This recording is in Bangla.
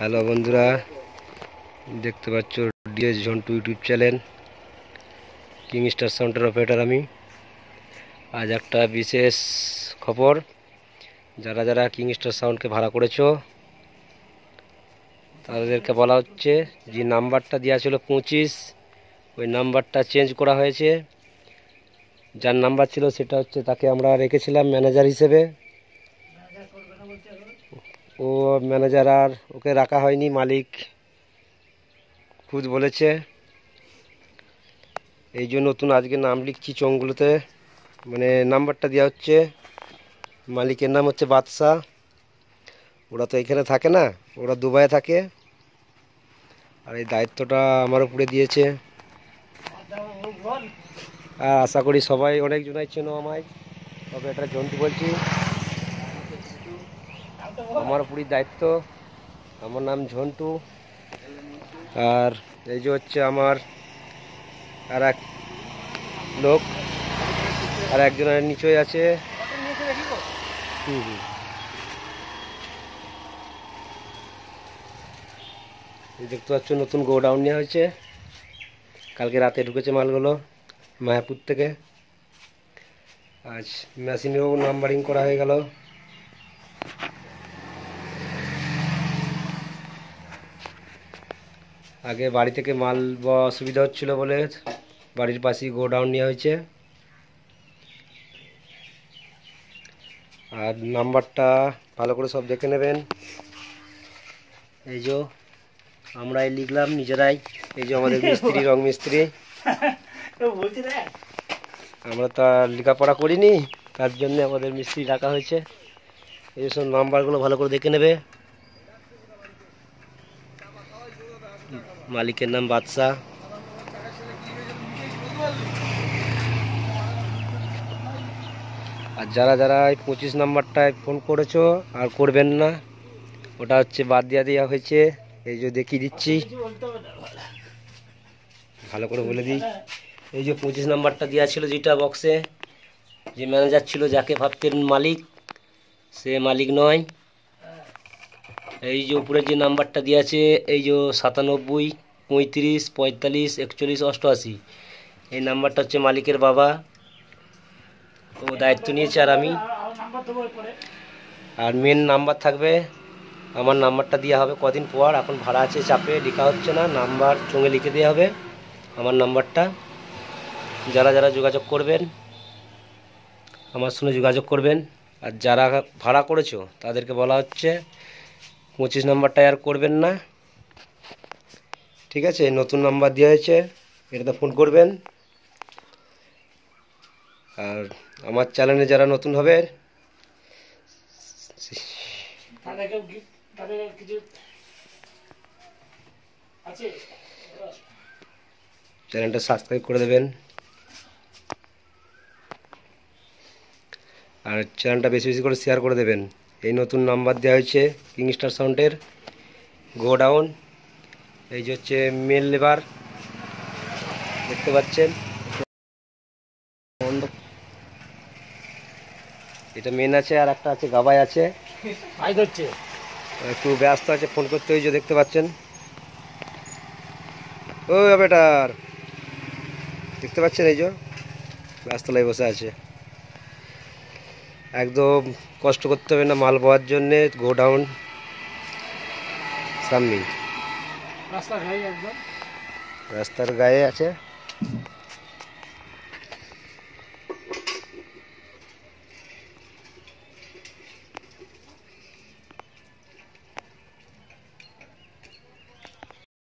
হ্যালো বন্ধুরা, দেখতে পাচ্ছ ডিএস ঝন্টু ইউটিউব চ্যানেল কিংস্টার সাউন্ডের অপারেটর। আমি আজ একটা বিশেষ খবর, যারা যারা কিংস্টার সাউন্ডকে ভাড়া করেছো তাদেরকে বলা হচ্ছে যে নাম্বারটা দেওয়া ছিল 25, ওই নাম্বারটা চেঞ্জ করা হয়েছে। যার নাম্বার ছিল সেটা হচ্ছে, তাকে আমরা রেখেছিলাম ম্যানেজার হিসেবে। ও ম্যানেজার আর ওকে রাখা হয়নি, মালিক খুদ বলেছে। এই জন্য নতুন আজকে নাম লিখছি চোঙগুলোতে, মানে নাম্বারটা দেওয়া হচ্ছে। মালিকের নাম হচ্ছে বাদশা। ওরা তো এখানে থাকে না, ওরা দুবাইয়ে থাকে, আর এই দায়িত্বটা আমার উপরে দিয়েছে। আর আশা করি সবাই অনেকজনাই চেনো আমায়, তবে এটা ঝন্টু বলছি। আমার উপরই দায়িত্ব, আমার নাম ঝন্টু। আর এই যে হচ্ছে আমার আর এক লোক, আর একজনের নিচয় আছে। দেখতে পাচ্ছ নতুন গোডাউন নেওয়া হয়েছে, কালকে রাতে ঢুকেছে মালগুলো মায়াপুর থেকে। আজ মেশিনেও নাম্বারিং করা হয়ে গেল। আগে বাড়ি থেকে মাল অসুবিধা হচ্ছিল বলে বাড়ির পাশেই গোডাউন নেওয়া হয়েছে। আর নাম্বারটা ভালো করে সব দেখে নেবেন। এই যে আমরাই লিখলাম নিজেরাই, এই যে আমাদের মিস্ত্রি, রং মিস্ত্রি। আমরা তো আর লেখাপড়া করিনি, তার জন্য আমাদের মিস্ত্রি রাখা হয়েছে। এই সব নাম্বারগুলো ভালো করে দেখে নেবে। মালিকের নাম বাদশা। আর যারা যারা এই 25 নাম্বারটায় ফোন করেছো আর করবেন না, ওটা হচ্ছে বাদ দেওয়া হয়েছে। এই যে দেখিয়ে দিচ্ছি, ভালো করে বলে দিই। এই যে 25 নাম্বারটা দেওয়া ছিল যেটা বক্সে, যে ম্যানেজার ছিল যাকে ভাবতেন মালিক, সে মালিক নয়। এই যে উপরে যে নাম্বারটা দেওয়া আছে, এই যে 97, 35, 45, 41, 88, এই নাম্বারটা হচ্ছে মালিকের বাবা, তো দায়িত্ব নিয়েছে আর আমি। আর মেন নাম্বার থাকবে, আমার নাম্বারটা দেওয়া হবে কদিন পর। এখন ভাড়া আছে, চাপে লেখা হচ্ছে না, নাম্বার চোঙে লিখে দেওয়া হবে আমার নাম্বারটা। যারা যারা যোগাযোগ করবেন আমার সঙ্গে যোগাযোগ করবেন। আর যারা ভাড়া করেছো তাদেরকে বলা হচ্ছে 25 নাম্বারটায় আর করবেন না, ঠিক আছে? নতুন নাম্বার দেওয়া হয়েছে, এটাতে ফোন করবেন। আর আমার চ্যানেলে যারা নতুন হবে চ্যানেলটা সাবস্ক্রাইব করে দেবেন। আর চ্যানেলটা বেশি বেশি করে শেয়ার করে দেবেন। এই নতুন নাম্বার দেওয়া হয়েছে কিংস্টার সাউন্ডের গোডাউন। এই যে হচ্ছে মেল লেবার, দেখতে পাচ্ছেন, এটা মেন আছে, আর একটা আছে গাবাই আছে, একটু ব্যস্ত আছে, ফোন করতে। ওই যে দেখতে পাচ্ছেন, ও বেটার দেখতে পাচ্ছেন, এই যে ব্যস্তলায় বসে আছে। একদম কষ্ট করতে হবে না মাল পাওয়ার জন্যে। গোডাউন সামনে, রাস্তার গায়ে আছে।